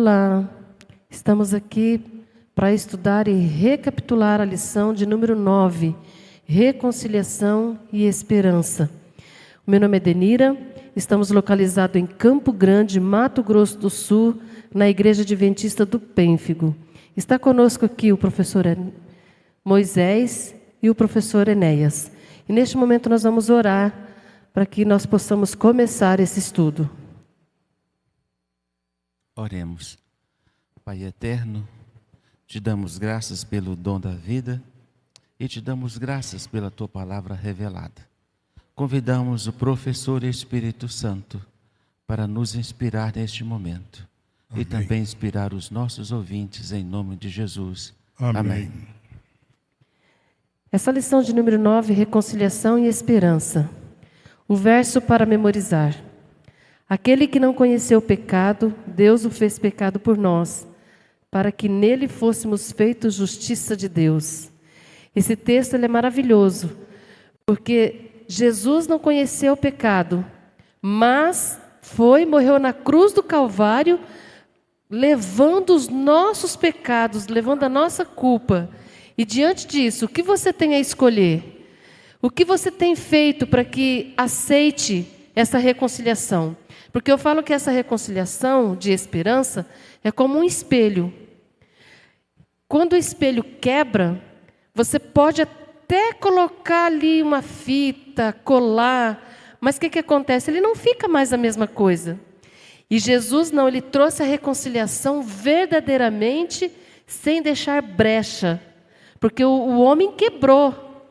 Olá, estamos aqui para estudar e recapitular a lição de número 9, Reconciliação e Esperança. O meu nome é Denira, estamos localizados em Campo Grande, Mato Grosso do Sul, na Igreja Adventista do Pênfigo. Está conosco aqui o professor Moisés e o professor Enéas. E neste momento nós vamos orar para que nós possamos começar esse estudo. Oremos. Pai eterno, te damos graças pelo dom da vida e te damos graças pela tua palavra revelada. Convidamos o professor Espírito Santo para nos inspirar neste momento. Amém. E também inspirar os nossos ouvintes em nome de Jesus. Amém. Essa lição de número 9, Reconciliação e Esperança. O verso para memorizar. Aquele que não conheceu o pecado, Deus o fez pecado por nós, para que nele fôssemos feitos justiça de Deus. Esse texto ele é maravilhoso, porque Jesus não conheceu o pecado, mas morreu na cruz do Calvário, levando os nossos pecados, levando a nossa culpa. E diante disso, o que você tem a escolher? O que você tem feito para que aceite essa reconciliação? Porque eu falo que essa reconciliação de esperança é como um espelho. Quando o espelho quebra, você pode até colocar ali uma fita, colar, mas o que acontece? Ele não fica mais a mesma coisa. E Jesus não, ele trouxe a reconciliação verdadeiramente, sem deixar brecha. Porque o homem quebrou,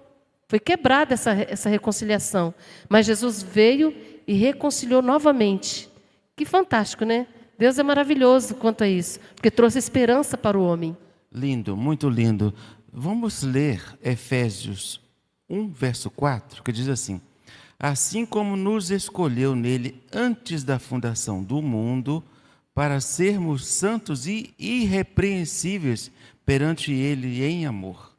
foi quebrada essa reconciliação. Mas Jesus veio e reconciliou novamente. Que fantástico, né? Deus é maravilhoso quanto a isso, porque trouxe esperança para o homem. Lindo, muito lindo. Vamos ler Efésios 1, verso 4, que diz assim: assim como nos escolheu nele antes da fundação do mundo, para sermos santos e irrepreensíveis perante ele em amor.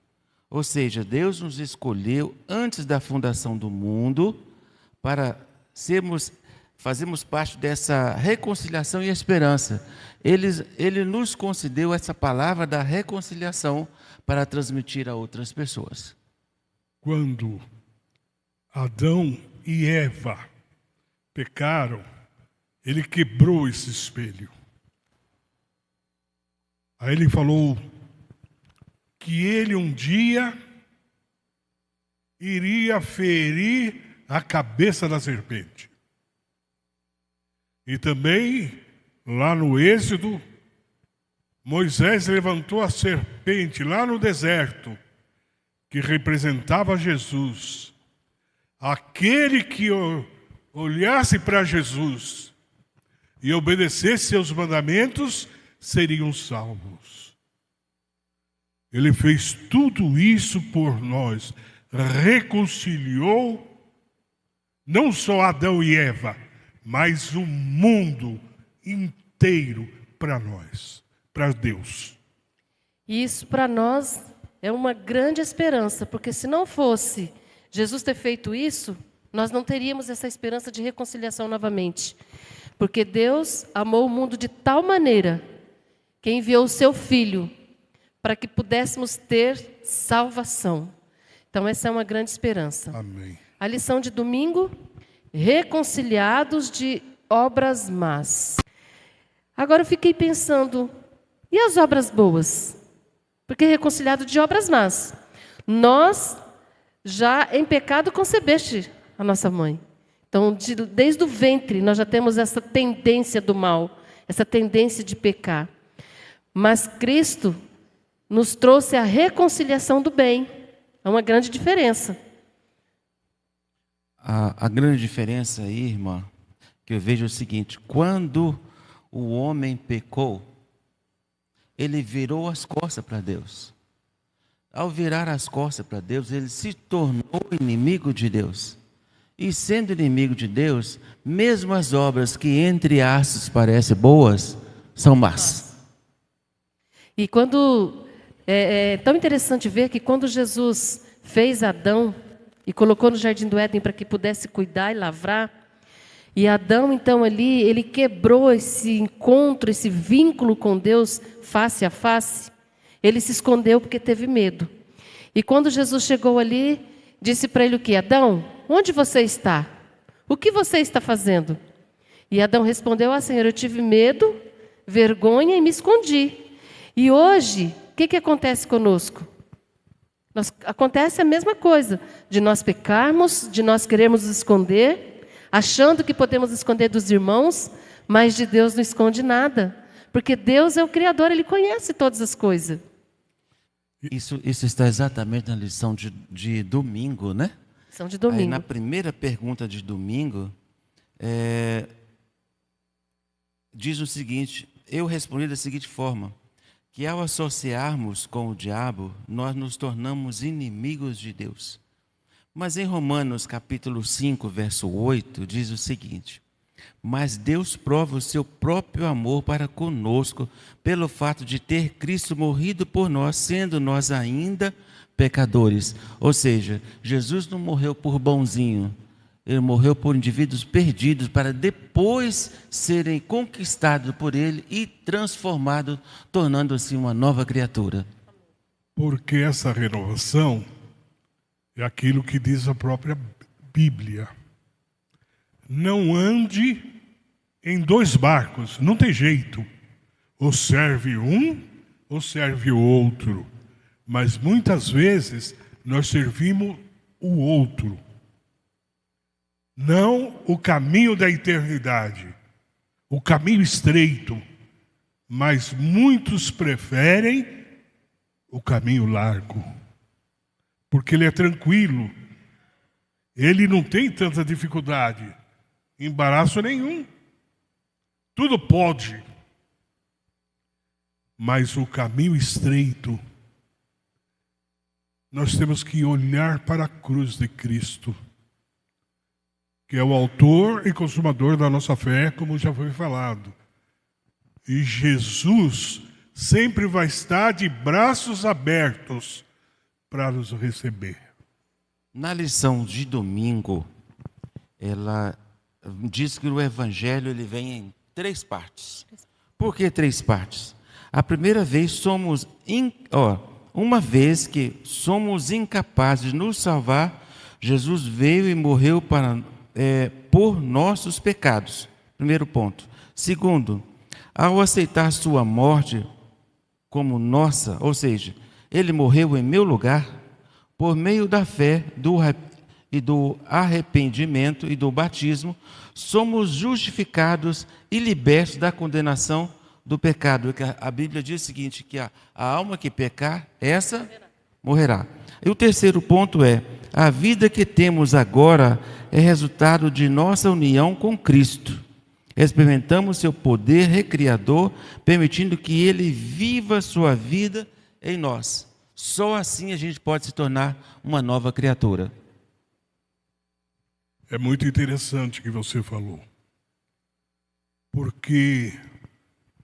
Ou seja, Deus nos escolheu antes da fundação do mundo para fazermos parte dessa reconciliação e esperança. Ele nos concedeu essa palavra da reconciliação para transmitir a outras pessoas. Quando Adão e Eva pecaram, ele quebrou esse espelho. Aí ele falou que ele um dia iria ferir a cabeça da serpente. E também, lá no Êxodo, Moisés levantou a serpente lá no deserto, que representava Jesus. Aquele que olhasse para Jesus e obedecesse aos mandamentos, seriam salvos. Ele fez tudo isso por nós, reconciliou não só Adão e Eva, mas o mundo inteiro para nós, para Deus. E isso para nós é uma grande esperança, porque se não fosse Jesus ter feito isso, nós não teríamos essa esperança de reconciliação novamente. Porque Deus amou o mundo de tal maneira que enviou o seu Filho para que pudéssemos ter salvação. Então essa é uma grande esperança. Amém. A lição de domingo, reconciliados de obras más. Agora eu fiquei pensando, e as obras boas? Porque reconciliado de obras más. Nós já em pecado concebeste a nossa mãe. Então, desde o ventre, nós já temos essa tendência do mal, essa tendência de pecar. Mas Cristo nos trouxe a reconciliação do bem. É uma grande diferença. A grande diferença aí, irmã, que eu vejo é o seguinte: quando o homem pecou, ele virou as costas para Deus. Ao virar as costas para Deus, ele se tornou inimigo de Deus. E sendo inimigo de Deus, mesmo as obras que entre aspas parecem boas, são más. E quando é tão interessante ver que quando Jesus fez Adão e colocou no Jardim do Éden para que pudesse cuidar e lavrar, E Adão, então, ali, ele quebrou esse encontro, esse vínculo com Deus face a face. Ele se escondeu porque teve medo. E quando Jesus chegou ali, disse para ele o quê? Adão, onde você está? O que você está fazendo? E Adão respondeu, Senhor, eu tive medo, vergonha e me escondi. E hoje, o que acontece conosco? Acontece a mesma coisa, de nós pecarmos, de nós querermos esconder, achando que podemos esconder dos irmãos, mas de Deus não esconde nada. Porque Deus é o Criador, Ele conhece todas as coisas. Isso está exatamente na lição de domingo, né? Lição de domingo. Aí, na primeira pergunta de domingo, diz o seguinte, eu respondi da seguinte forma, que ao associarmos com o diabo, nós nos tornamos inimigos de Deus. Mas em Romanos capítulo 5, verso 8, diz o seguinte, mas Deus prova o seu próprio amor para conosco, pelo fato de ter Cristo morrido por nós, sendo nós ainda pecadores. Ou seja, Jesus não morreu por bonzinho, Ele morreu por indivíduos perdidos, para depois serem conquistados por Ele e transformados, tornando-se uma nova criatura. Porque essa renovação é aquilo que diz a própria Bíblia. Não ande em dois barcos, não tem jeito. Ou serve um, ou serve o outro. Mas muitas vezes nós servimos o outro. Não o caminho da eternidade, o caminho estreito. Mas muitos preferem o caminho largo. Porque ele é tranquilo. Ele não tem tanta dificuldade, embaraço nenhum. Tudo pode. Mas o caminho estreito, nós temos que olhar para a cruz de Cristo, que é o autor e consumador da nossa fé, como já foi falado. E Jesus sempre vai estar de braços abertos para nos receber. Na lição de domingo, ela diz que o Evangelho ele vem em 3 partes. Por que 3 partes? A primeira vez uma vez que somos incapazes de nos salvar, Jesus veio e morreu por nossos pecados. Primeiro ponto. Segundo, ao aceitar sua morte como nossa, ou seja, Ele morreu em meu lugar, por meio da fé e do arrependimento e do batismo, somos justificados e libertos da condenação do pecado. A Bíblia diz o seguinte, que a alma que pecar, essa morrerá. E o terceiro ponto é, a vida que temos agora é resultado de nossa união com Cristo. Experimentamos seu poder recriador, permitindo que Ele viva sua vida em nós. Só assim a gente pode se tornar uma nova criatura. É muito interessante o que você falou. Porque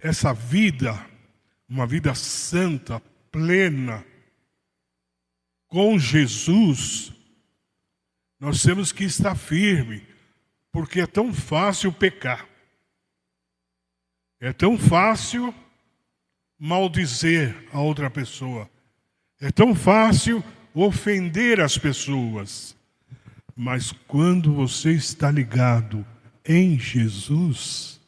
essa vida, uma vida santa, plena, com Jesus, nós temos que estar firme, porque é tão fácil pecar. É tão fácil maldizer a outra pessoa. É tão fácil ofender as pessoas. Mas quando você está ligado em Jesus,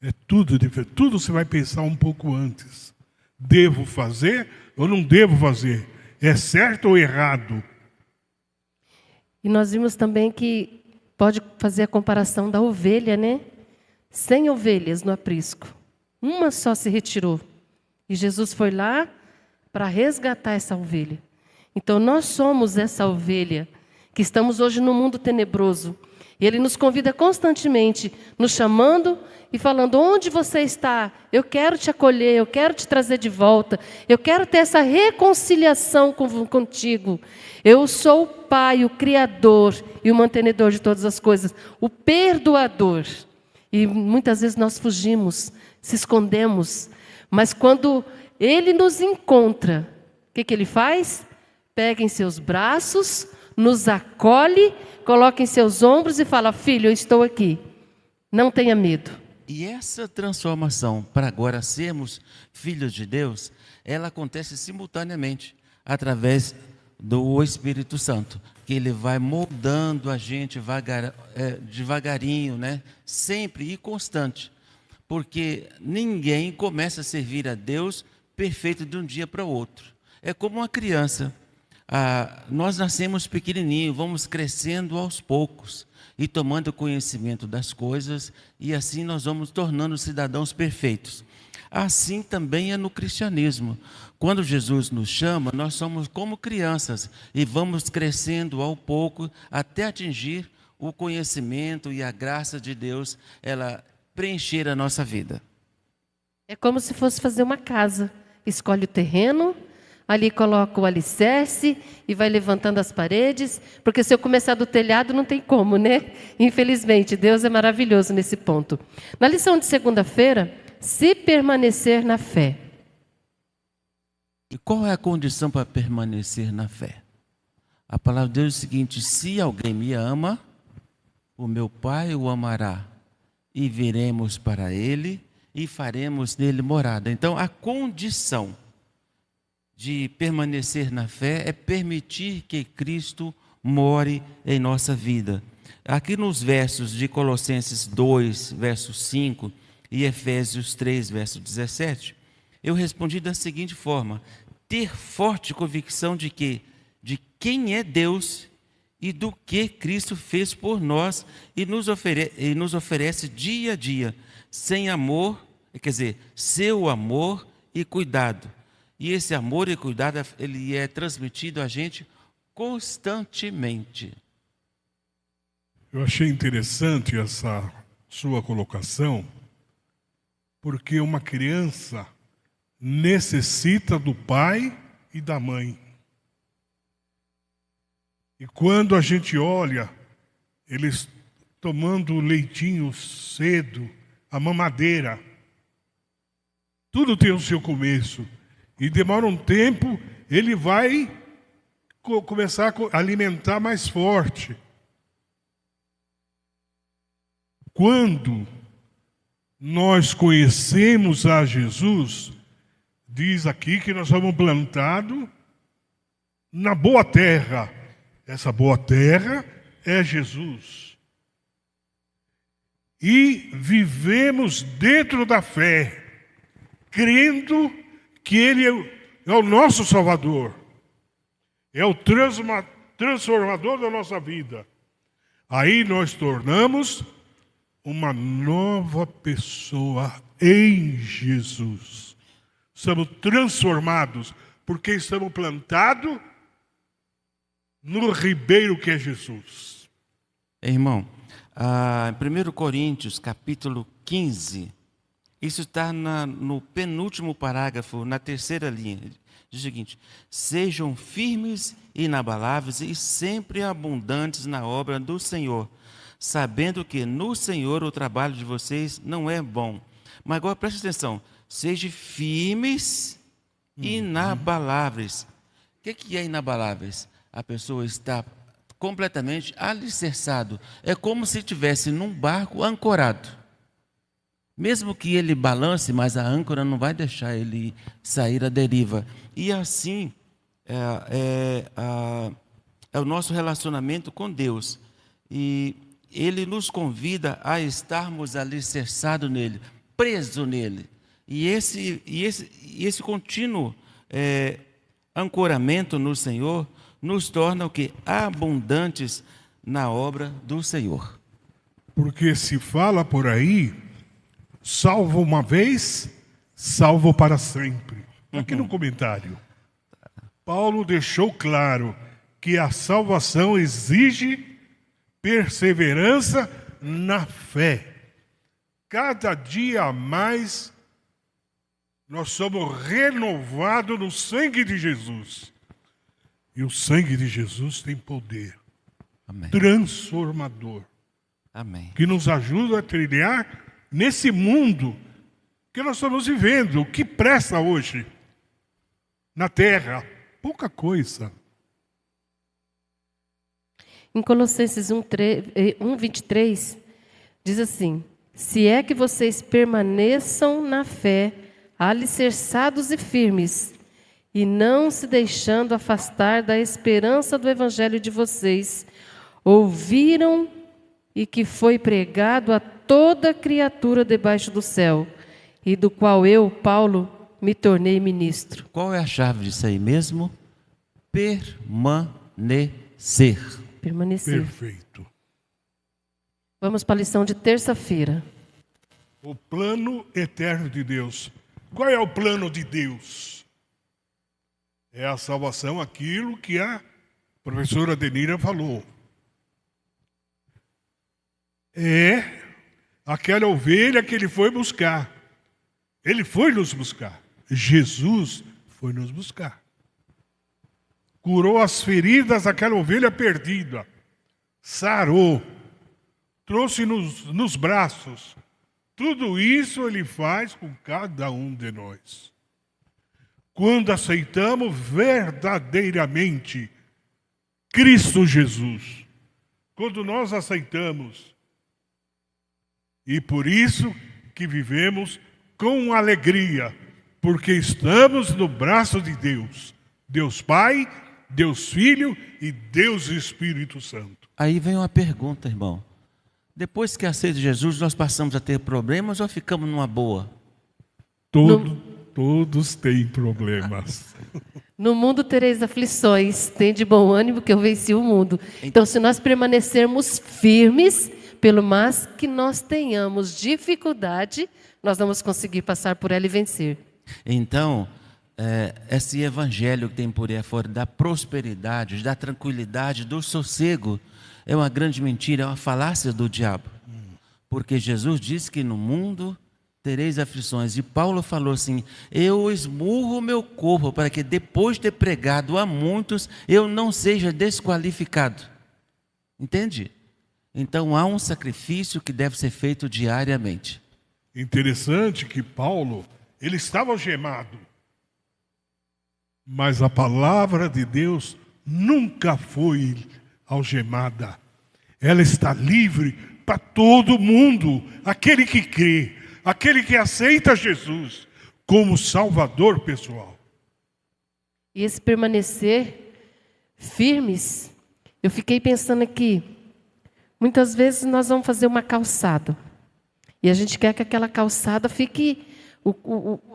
é tudo diferente. Tudo você vai pensar um pouco antes. Devo fazer ou não devo fazer? É certo ou errado? E nós vimos também que pode fazer a comparação da ovelha, né? 100 ovelhas no aprisco. Uma só se retirou. E Jesus foi lá para resgatar essa ovelha. Então nós somos essa ovelha que estamos hoje no mundo tenebroso. E Ele nos convida constantemente, nos chamando e falando, onde você está? Eu quero te acolher, eu quero te trazer de volta, eu quero ter essa reconciliação contigo. Eu sou o Pai, o Criador e o mantenedor de todas as coisas, o perdoador. E muitas vezes nós fugimos, se escondemos, mas quando Ele nos encontra, o que Ele faz? Pega em seus braços, nos acolhe, coloca em seus ombros e fala: filho, eu estou aqui. Não tenha medo. E essa transformação para agora sermos filhos de Deus, ela acontece simultaneamente através do Espírito Santo, que ele vai moldando a gente devagarinho, né? Sempre e constante, porque ninguém começa a servir a Deus perfeito de um dia para o outro. É como uma criança. Nós nascemos pequenininho, vamos crescendo aos poucos e tomando conhecimento das coisas, e assim nós vamos tornando cidadãos perfeitos. Assim também é no cristianismo. Quando Jesus nos chama, nós somos como crianças e vamos crescendo ao pouco até atingir o conhecimento e a graça de Deus, ela preencher a nossa vida. É como se fosse fazer uma casa. Escolhe o terreno, ali coloca o alicerce e vai levantando as paredes, porque se eu começar do telhado não tem como, né? Infelizmente, Deus é maravilhoso nesse ponto. Na lição de segunda-feira, se permanecer na fé. E qual é a condição para permanecer na fé? A palavra de Deus é o seguinte: se alguém me ama, o meu Pai o amará, e viremos para ele e faremos nele morada. Então, a condição de permanecer na fé é permitir que Cristo more em nossa vida. Aqui nos versos de Colossenses 2, verso 5 e Efésios 3, verso 17, eu respondi da seguinte forma: ter forte convicção de quem é Deus e do que Cristo fez por nós e nos oferece dia a dia, sem amor, quer dizer, seu amor e cuidado. E esse amor e cuidado, ele é transmitido a gente constantemente. Eu achei interessante essa sua colocação, porque uma criança necessita do pai e da mãe. E quando a gente olha eles tomando leitinho cedo, a mamadeira, tudo tem o seu começo. E demora um tempo, ele vai começar a alimentar mais forte. Quando nós conhecemos a Jesus, diz aqui que nós somos plantados na boa terra. Essa boa terra é Jesus. E vivemos dentro da fé, crendo que Ele é o nosso Salvador, é o transformador da nossa vida. Aí nós tornamos uma nova pessoa em Jesus. Somos transformados, porque estamos plantados no ribeiro que é Jesus. Irmão, em 1 Coríntios, capítulo 15, isso está no penúltimo parágrafo, na terceira linha. Diz o seguinte: sejam firmes e inabaláveis e sempre abundantes na obra do Senhor, sabendo que no Senhor o trabalho de vocês não é bom. Mas agora preste atenção: sejam firmes e inabaláveis. O que é inabaláveis? A pessoa está completamente alicerçado. É como se estivesse num barco ancorado. Mesmo que ele balance, mas a âncora não vai deixar ele sair à deriva. E assim é o nosso relacionamento com Deus. E Ele nos convida a estarmos alicerçados nele, presos nele. E esse contínuo ancoramento no Senhor nos torna o quê? Abundantes na obra do Senhor. Porque se fala por aí, salvo uma vez, salvo para sempre. Aqui no comentário, Paulo deixou claro que a salvação exige perseverança na fé. Cada dia mais nós somos renovados no sangue de Jesus. E o sangue de Jesus tem poder. Amém. Transformador. Amém. Que nos ajuda a trilhar nesse mundo que nós estamos vivendo. O que presta hoje na terra? Pouca coisa. Em Colossenses 1:23, diz assim: se é que vocês permaneçam na fé, alicerçados e firmes, e não se deixando afastar da esperança do evangelho de vocês, ouviram e que foi pregado a toda criatura debaixo do céu, e do qual eu, Paulo, me tornei ministro. Qual é a chave disso aí mesmo? Permanecer. Permanecer. Perfeito. Vamos para a lição de terça-feira. O plano eterno de Deus. Qual é o plano de Deus? É a salvação, aquilo que a professora Denira falou. É aquela ovelha que ele foi buscar. Ele foi nos buscar. Jesus foi nos buscar. Curou as feridas daquela ovelha perdida. Sarou. Trouxe nos braços. Tudo isso ele faz com cada um de nós. Quando aceitamos verdadeiramente Cristo Jesus. Quando nós aceitamos. E por isso que vivemos com alegria. Porque estamos no braço de Deus. Deus Pai, Deus Filho e Deus Espírito Santo. Aí vem uma pergunta, irmão. Depois que aceita Jesus, nós passamos a ter problemas ou ficamos numa boa? Todos têm problemas. No mundo tereis aflições, tem de bom ânimo que eu venci o mundo. Então, se nós permanecermos firmes, pelo mais que nós tenhamos dificuldade, nós vamos conseguir passar por ela e vencer. Então, esse evangelho que tem por aí fora, da prosperidade, da tranquilidade, do sossego, é uma grande mentira, é uma falácia do diabo. Porque Jesus disse que no mundo tereis aflições. E Paulo falou assim: eu esmurro o meu corpo para que depois de ter pregado a muitos, eu não seja desqualificado. Entende? Então há um sacrifício que deve ser feito diariamente. Interessante que Paulo, ele estava algemado. Mas a palavra de Deus nunca foi algemada. Ela está livre para todo mundo. Aquele que crê, aquele que aceita Jesus como Salvador pessoal. E esse permanecer firmes, eu fiquei pensando aqui, muitas vezes nós vamos fazer uma calçada. E a gente quer que aquela calçada fique,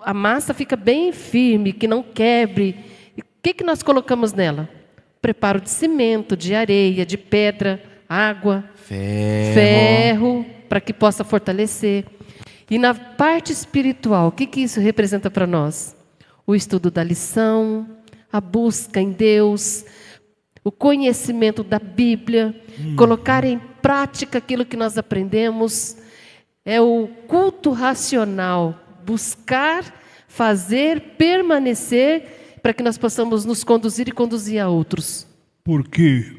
a massa fica bem firme, que não quebre. E o que nós colocamos nela? Preparo de cimento, de areia, de pedra, água, ferro, para que possa fortalecer. E na parte espiritual, o que isso representa para nós? O estudo da lição, a busca em Deus, o conhecimento da Bíblia, colocar em prática aquilo que nós aprendemos. É o culto racional, buscar, fazer, permanecer, para que nós possamos nos conduzir e conduzir a outros. Porque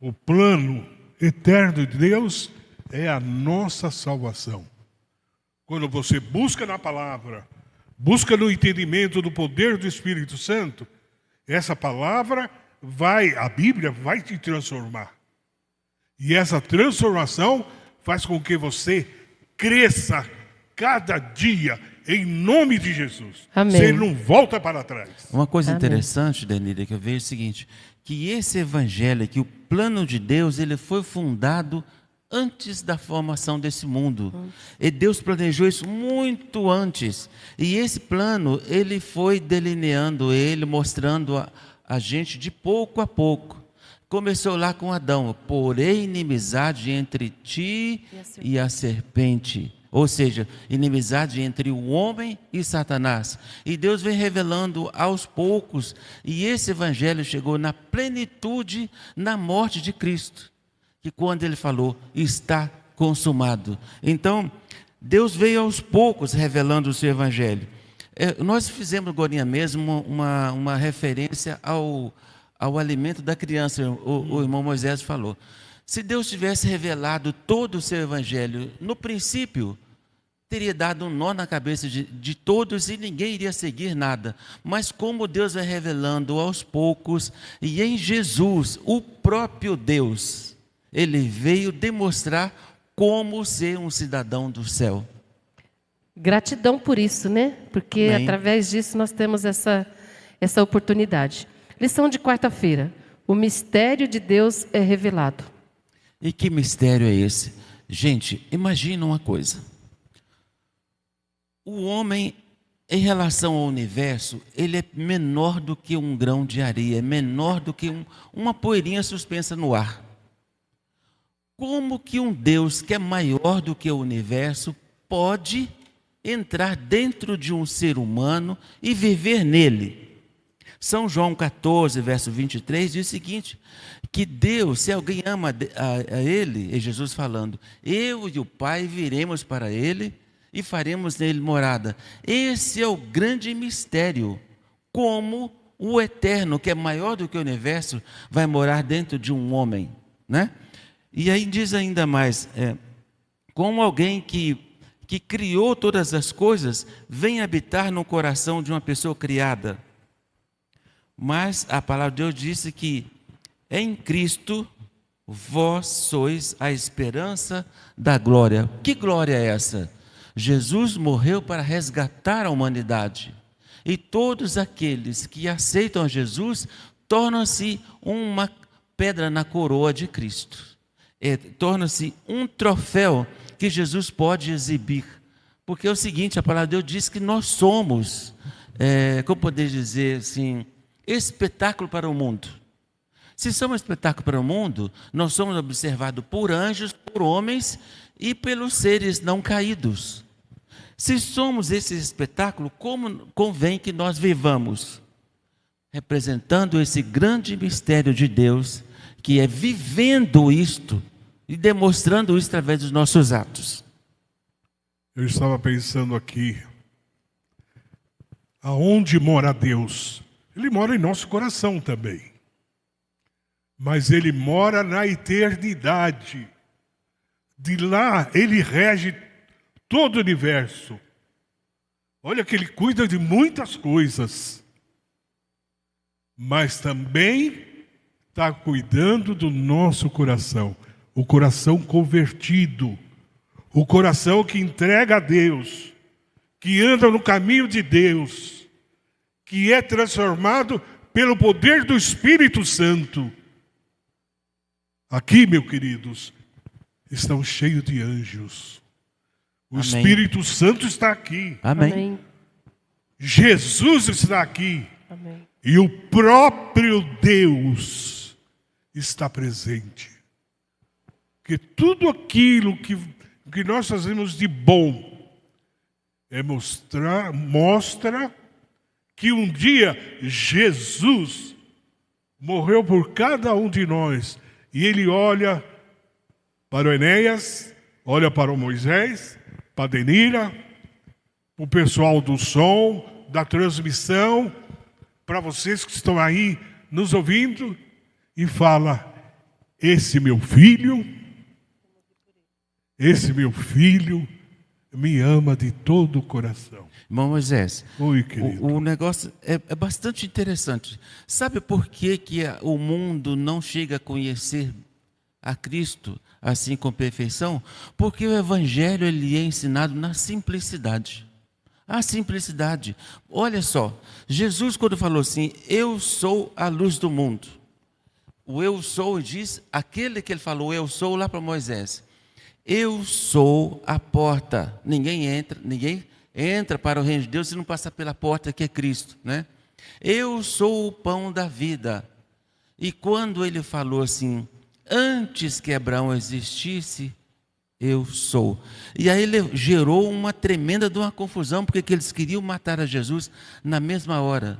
o plano eterno de Deus é a nossa salvação. Quando você busca na palavra, busca no entendimento do poder do Espírito Santo, essa palavra a Bíblia vai te transformar. E essa transformação faz com que você cresça cada dia em nome de Jesus. Amém. Você não volta para trás. Uma coisa Amém. interessante, Denira, que eu vejo é o seguinte, que esse evangelho, que o plano de Deus, ele foi fundado antes da formação desse mundo. E Deus planejou isso muito antes. E esse plano, ele foi delineando ele, mostrando a gente de pouco a pouco. Começou lá com Adão: porém inimizade entre ti e a serpente. Ou seja, inimizade entre o homem e Satanás. E Deus vem revelando aos poucos. E esse evangelho chegou na plenitude na morte de Cristo. Que quando ele falou, está consumado. Então, Deus veio aos poucos revelando o seu evangelho. Nós fizemos agora mesmo uma referência ao alimento da criança. O irmão Moisés falou. Se Deus tivesse revelado todo o seu evangelho no princípio, teria dado um nó na cabeça de todos e ninguém iria seguir nada. Mas como Deus vai revelando aos poucos, e em Jesus, o próprio Deus, Ele veio demonstrar como ser um cidadão do céu. Gratidão por isso, né? Porque Amém. através disso nós temos essa oportunidade. Lição de quarta-feira. O mistério de Deus é revelado. E que mistério é esse? Gente, imagina uma coisa. O homem, em relação ao universo, ele é menor do que um grão de areia, é menor do que uma poeirinha suspensa no ar. Como que um Deus que é maior do que o universo pode entrar dentro de um ser humano e viver nele? São João 14, verso 23, diz o seguinte, que Deus, se alguém ama a Ele, é Jesus falando, eu e o Pai viremos para Ele e faremos nele morada. Esse é o grande mistério, como o eterno, que é maior do que o universo, vai morar dentro de um homem, né? E aí diz ainda mais, como alguém que criou todas as coisas, vem habitar no coração de uma pessoa criada. Mas a palavra de Deus disse que em Cristo vós sois a esperança da glória. Que glória é essa? Jesus morreu para resgatar a humanidade. E todos aqueles que aceitam a Jesus tornam-se uma pedra na coroa de Cristo. Torna-se um troféu que Jesus pode exibir. Porque é o seguinte, a palavra de Deus diz que nós somos, como poder dizer assim, espetáculo para o mundo. Se somos espetáculo para o mundo, nós somos observados por anjos, por homens e pelos seres não caídos. Se somos esse espetáculo, como convém que nós vivamos? Representando esse grande mistério de Deus, que é vivendo isto e demonstrando isso através dos nossos atos. Eu estava pensando aqui, aonde mora Deus? Ele mora em nosso coração também. Mas Ele mora na eternidade. De lá, Ele rege todo o universo. Olha que Ele cuida de muitas coisas. Mas também está cuidando do nosso coração. O coração convertido. O coração que entrega a Deus. Que anda no caminho de Deus. Que é transformado pelo poder do Espírito Santo. Aqui, meus queridos, estão cheios de anjos. O Amém. Espírito Santo está aqui. Amém. Amém. Jesus está aqui. Amém. E o próprio Deus está presente. Que tudo aquilo que nós fazemos de bom mostra que um dia Jesus morreu por cada um de nós. E ele olha para o Enéas, olha para o Moisés, para a Denira, para o pessoal do som, da transmissão, para vocês que estão aí nos ouvindo, e fala, esse meu filho me ama de todo o coração. Irmão Moisés, Oi, querido. o negócio é bastante interessante. Sabe por que o mundo não chega a conhecer a Cristo assim com perfeição? Porque o Evangelho ele é ensinado na simplicidade. A simplicidade. Olha só, Jesus quando falou assim, eu sou a luz do mundo. O eu sou diz, aquele que ele falou, eu sou lá para Moisés. Eu sou a porta. Ninguém entra para o reino de Deus se não passar pela porta que é Cristo, né? Eu sou o pão da vida. E quando ele falou assim, antes que Abraão existisse, eu sou. E aí ele gerou uma tremenda de uma confusão, porque eles queriam matar a Jesus na mesma hora.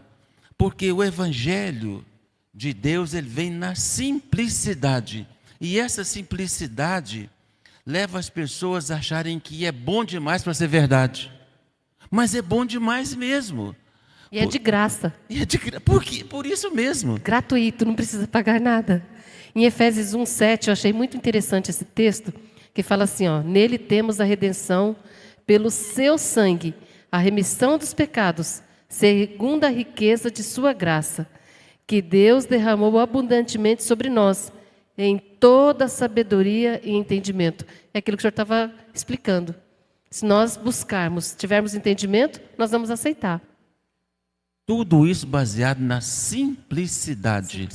Porque o evangelho de Deus, ele vem na simplicidade. E essa simplicidade leva as pessoas a acharem que é bom demais para ser verdade. Mas é bom demais mesmo. E é de graça. Por isso mesmo. Gratuito, não precisa pagar nada. Em Efésios 1:7, eu achei muito interessante esse texto, que fala assim, ó, nele temos a redenção pelo seu sangue, a remissão dos pecados, segundo a riqueza de sua graça, que Deus derramou abundantemente sobre nós, em toda sabedoria e entendimento. É aquilo que o senhor estava explicando. Se nós buscarmos, tivermos entendimento, nós vamos aceitar. Tudo isso baseado na simplicidade.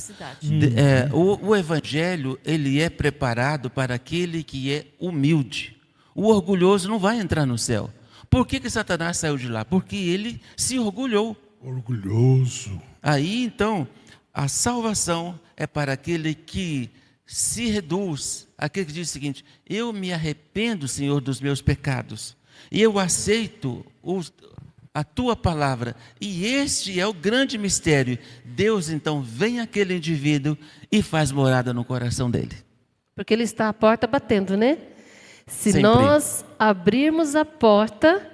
O evangelho, ele é preparado para aquele que é humilde. O orgulhoso não vai entrar no céu. Por que Satanás saiu de lá? Porque ele se orgulhou. Orgulhoso. Aí, então, a salvação é para aquele que se reduz, aquele que diz o seguinte: eu me arrependo, Senhor, dos meus pecados, e eu aceito a tua palavra, e este é o grande mistério. Deus então vem àquele indivíduo e faz morada no coração dele. Porque ele está à porta batendo, né? Se Sempre. nós abrirmos a porta,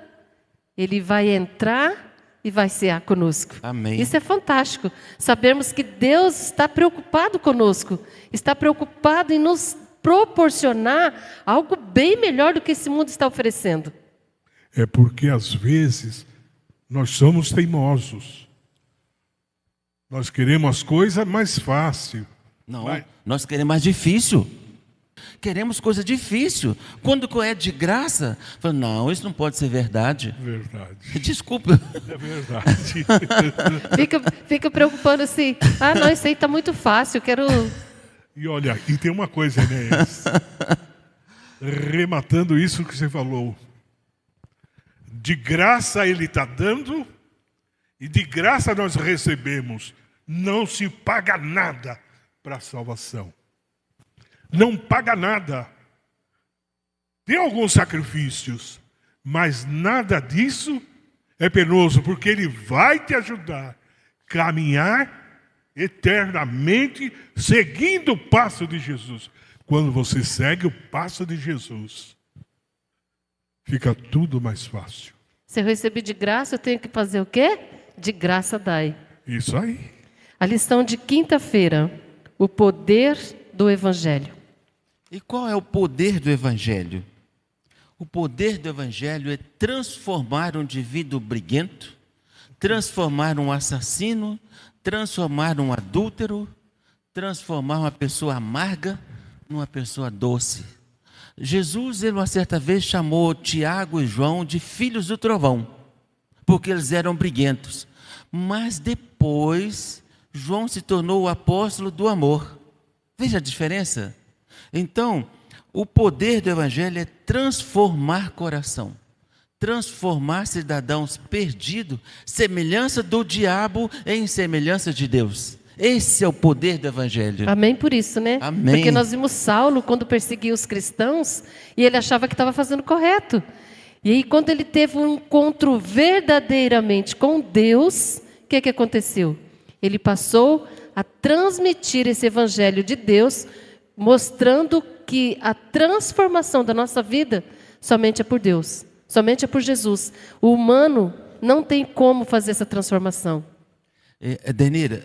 ele vai entrar e vai cear conosco. Amém. Isso é fantástico. Sabermos que Deus está preocupado conosco, está preocupado em nos proporcionar algo bem melhor do que esse mundo está oferecendo. É porque às vezes nós somos teimosos. Nós queremos as coisas mais fácil. Não, nós queremos mais difícil. Queremos coisa difícil. Quando é de graça, fala, não, isso não pode ser verdade. Verdade. Desculpa. É verdade. Fica preocupando assim. Ah, não, isso aí está muito fácil, eu quero... E olha, e tem uma coisa, Enéas, rematando isso que você falou. De graça ele está dando e de graça nós recebemos. Não se paga nada para a salvação. Não paga nada. Tem alguns sacrifícios, mas nada disso é penoso, porque ele vai te ajudar a caminhar eternamente seguindo o passo de Jesus. Quando você segue o passo de Jesus, fica tudo mais fácil. Se eu recebi de graça, eu tenho que fazer o quê? De graça dai. Isso aí. A lição de quinta-feira, o poder do Evangelho. E qual é o poder do Evangelho? O poder do Evangelho é transformar um indivíduo briguento, transformar um assassino, transformar um adúltero, transformar uma pessoa amarga numa pessoa doce. Jesus, ele uma certa vez chamou Tiago e João de filhos do trovão, porque eles eram briguentos. Mas depois, João se tornou o apóstolo do amor. Veja a diferença? Então, o poder do Evangelho é transformar coração, transformar cidadãos perdidos, semelhança do diabo em semelhança de Deus. Esse é o poder do Evangelho. Amém por isso, né? Amém. Porque nós vimos Saulo quando perseguia os cristãos e ele achava que estava fazendo correto. E aí quando ele teve um encontro verdadeiramente com Deus, o que aconteceu? Ele passou a transmitir esse Evangelho de Deus, mostrando que a transformação da nossa vida somente é por Deus, somente é por Jesus. O humano não tem como fazer essa transformação. Denira,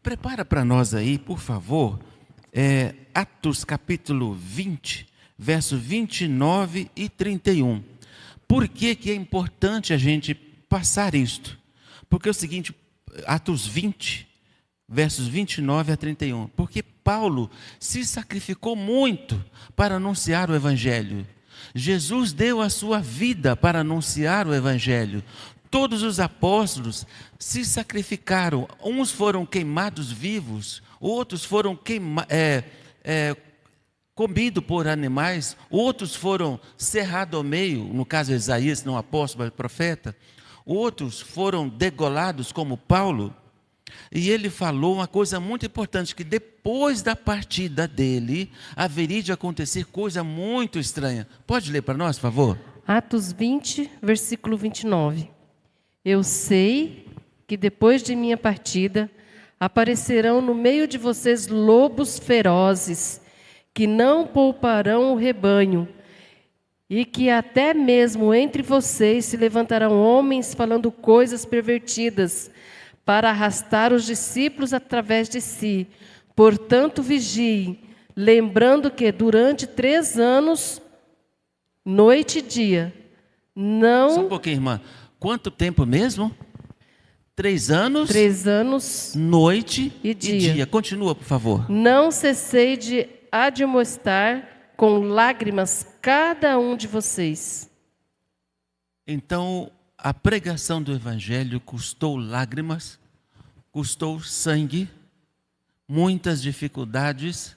prepara para nós aí, por favor, Atos capítulo 20, verso 29 e 31. Por que é importante a gente passar isto? Porque é o seguinte, Atos 20, versos 29 a 31. Porque Paulo se sacrificou muito para anunciar o Evangelho. Jesus deu a sua vida para anunciar o Evangelho. Todos os apóstolos se sacrificaram. Uns foram queimados vivos, outros foram comidos por animais, outros foram cerrados ao meio, no caso de Isaías, não apóstolo, mas profeta. Outros foram degolados, como Paulo. E ele falou uma coisa muito importante, que depois da partida dele, haveria de acontecer coisa muito estranha. Pode ler para nós, por favor? Atos 20, versículo 29. Eu sei que depois de minha partida, aparecerão no meio de vocês lobos ferozes, que não pouparão o rebanho, e que até mesmo entre vocês se levantarão homens falando coisas pervertidas, para arrastar os discípulos através de si. Portanto, vigiem, lembrando que durante 3 anos, noite e dia, não... Só um pouquinho, irmã. Quanto tempo mesmo? 3 anos, 3 anos, noite e dia. Continua, por favor. não cessei de admoestar com lágrimas cada um de vocês. Então, a pregação do Evangelho custou lágrimas, custou sangue, muitas dificuldades.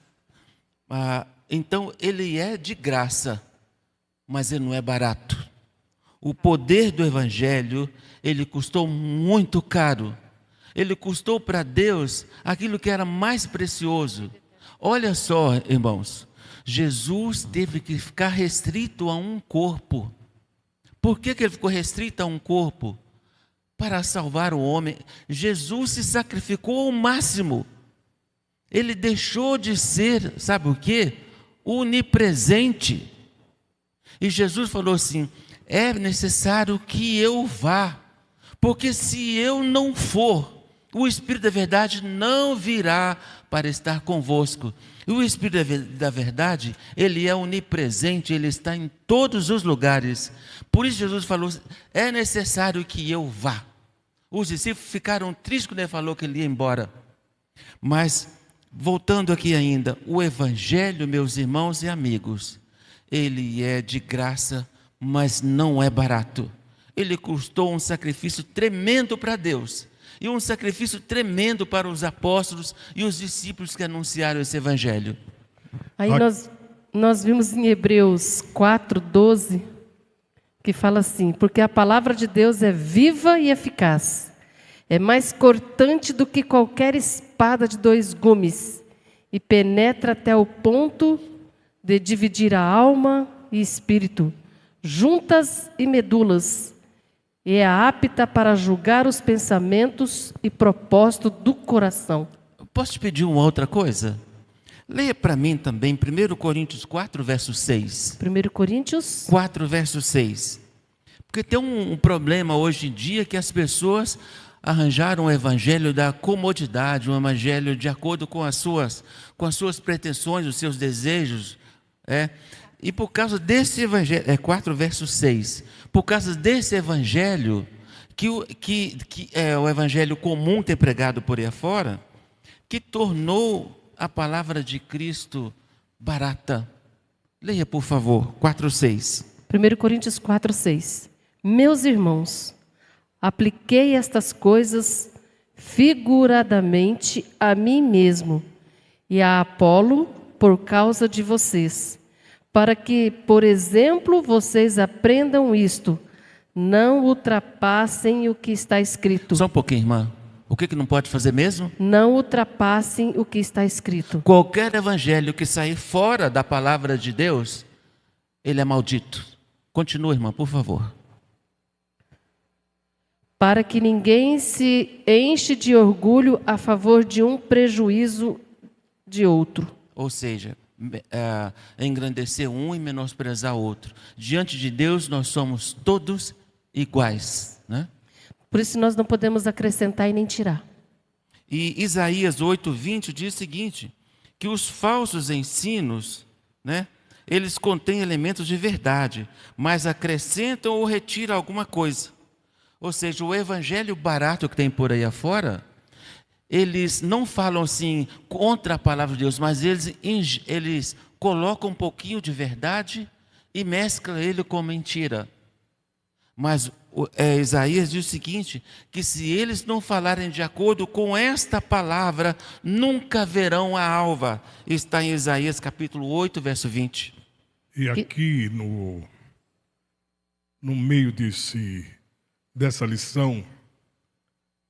Então, ele é de graça, mas ele não é barato. O poder do Evangelho, ele custou muito caro. Ele custou para Deus aquilo que era mais precioso. Olha só, irmãos, Jesus teve que ficar restrito a um corpo. Por que ele ficou restrito a um corpo? Para salvar o homem. Jesus se sacrificou ao máximo. Ele deixou de ser, sabe o quê? Onipresente. E Jesus falou assim: é necessário que eu vá, porque se eu não for, o Espírito da verdade não virá para estar convosco. E o Espírito da verdade, ele é onipresente, ele está em todos os lugares. Por isso Jesus falou: é necessário que eu vá. Os discípulos ficaram tristes quando ele falou que ele ia embora. Mas, voltando aqui ainda, o Evangelho, meus irmãos e amigos, ele é de graça, mas não é barato. Ele custou um sacrifício tremendo para Deus. E um sacrifício tremendo para os apóstolos e os discípulos que anunciaram esse Evangelho. Aí nós vimos em Hebreus 4:12, que fala assim: porque a palavra de Deus é viva e eficaz, é mais cortante do que qualquer espada de 2 gumes, e penetra até o ponto de dividir a alma e espírito, juntas e medulas, e é apta para julgar os pensamentos e propósitos do coração. Posso te pedir uma outra coisa? Leia para mim também 1 Coríntios 4, verso 6. 1 Coríntios 4, verso 6. Porque tem um problema hoje em dia que as pessoas arranjaram um evangelho da comodidade, um evangelho de acordo com as suas pretensões, os seus desejos. E por causa desse evangelho, 4 verso 6, por causa desse evangelho, que é o evangelho comum ter pregado por aí afora, que tornou a palavra de Cristo barata. Leia, por favor, 4:6. 1 Coríntios 4:6. Meus irmãos, apliquei estas coisas figuradamente a mim mesmo e a Apolo por causa de vocês, para que, por exemplo, vocês aprendam isto: não ultrapassem o que está escrito. Só um pouquinho, irmã. O que não pode fazer mesmo? Não ultrapassem o que está escrito. Qualquer evangelho que sair fora da palavra de Deus, ele é maldito. Continua, irmã, por favor. Para que ninguém se enche de orgulho a favor de um prejuízo de outro. Ou seja, engrandecer um e menosprezar outro. Diante de Deus nós somos todos iguais, né? Por isso nós não podemos acrescentar e nem tirar. E Isaías 8:20 diz o seguinte, que os falsos ensinos, né, eles contêm elementos de verdade, mas acrescentam ou retiram alguma coisa. Ou seja, o evangelho barato que tem por aí afora, eles não falam assim contra a palavra de Deus, mas eles colocam um pouquinho de verdade e mesclam ele com mentira. Mas Isaías diz o seguinte, que se eles não falarem de acordo com esta palavra, nunca verão a alva. Está em Isaías capítulo 8, verso 20. E aqui no meio dessa lição,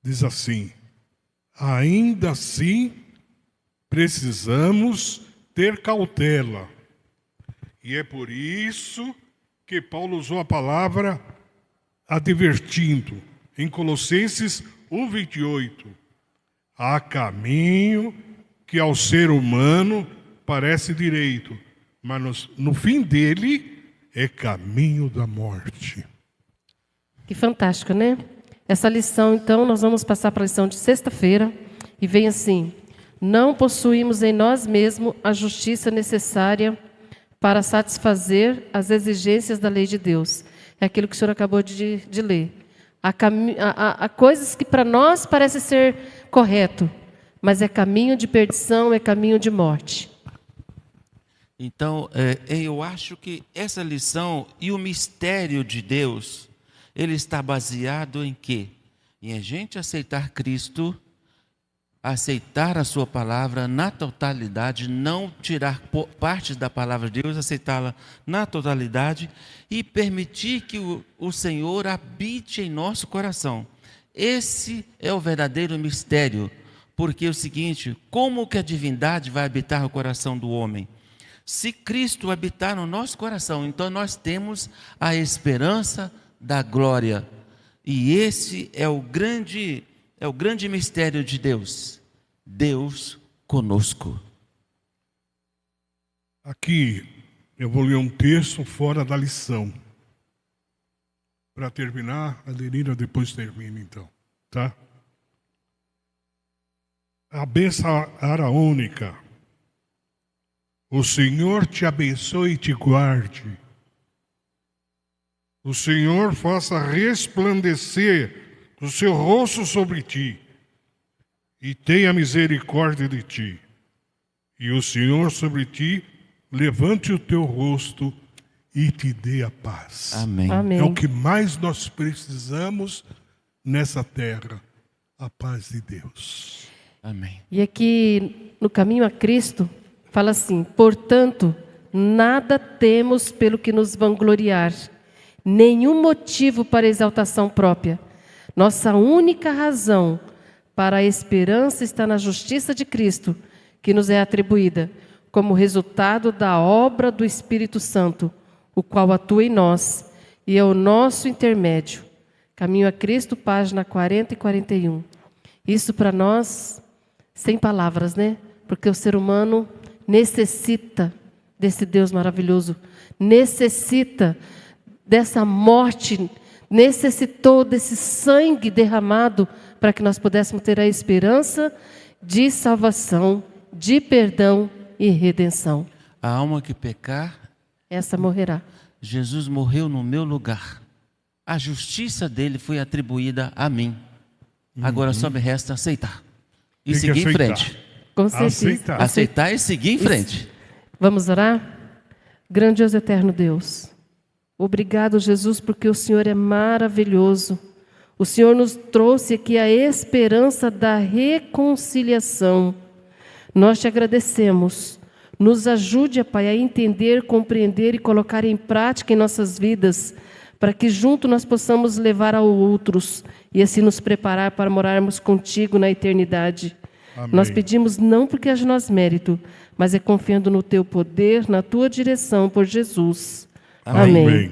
diz assim: ainda assim, precisamos ter cautela. E é por isso que Paulo usou a palavra advertindo, em Colossenses 1:28. Há caminho que ao ser humano parece direito, mas no fim dele é caminho da morte. Que fantástico, né? Essa lição, então, nós vamos passar para a lição de sexta-feira. E vem assim: não possuímos em nós mesmos a justiça necessária para satisfazer as exigências da lei de Deus, é aquilo que o senhor acabou de ler. Há coisas que para nós parece ser correto, mas é caminho de perdição, é caminho de morte. Então, eu acho que essa lição e o mistério de Deus, ele está baseado em quê? Em a gente aceitar Cristo, aceitar a sua palavra na totalidade, não tirar partes da palavra de Deus, aceitá-la na totalidade e permitir que o Senhor habite em nosso coração. Esse é o verdadeiro mistério, porque é o seguinte, como que a divindade vai habitar no coração do homem? Se Cristo habitar no nosso coração, então nós temos a esperança da glória. E esse é o grande mistério de Deus. Deus conosco. Aqui eu vou ler um texto fora da lição. Para terminar, a Denira depois termina então, tá? A bênção araônica. O Senhor te abençoe e te guarde. O Senhor faça resplandecer o seu rosto sobre ti e tenha misericórdia de ti. E o Senhor sobre ti levante o teu rosto e te dê a paz. Amém. Amém. É o que mais nós precisamos nessa terra, a paz de Deus. Amém. E aqui no caminho a Cristo, fala assim: portanto, nada temos pelo que nos vangloriar, nenhum motivo para exaltação própria. Nossa única razão para a esperança está na justiça de Cristo, que nos é atribuída como resultado da obra do Espírito Santo, o qual atua em nós e é o nosso intermédio. Caminho a Cristo, página 40 e 41. Isso para nós, sem palavras, né? Porque o ser humano necessita desse Deus maravilhoso, necessita dessa morte, necessitou desse sangue derramado para que nós pudéssemos ter a esperança de salvação, de perdão e redenção. A alma que pecar, Essa morrerá. Jesus morreu no meu lugar. A justiça dele foi atribuída a mim. Agora só me resta aceitar. E Tem que seguir em aceitar. frente. Com certeza. Aceitar. Aceitar e seguir em frente. Vamos orar? Grandioso eterno Deus, obrigado, Jesus, porque o Senhor é maravilhoso. O Senhor nos trouxe aqui a esperança da reconciliação. Nós te agradecemos. Nos ajude, Pai, a entender, compreender e colocar em prática em nossas vidas, para que junto nós possamos levar a outros e assim nos preparar para morarmos contigo na eternidade. Amém. Nós pedimos não porque é de nós mérito, mas é confiando no teu poder, na tua direção, por Jesus. Amém. Amém.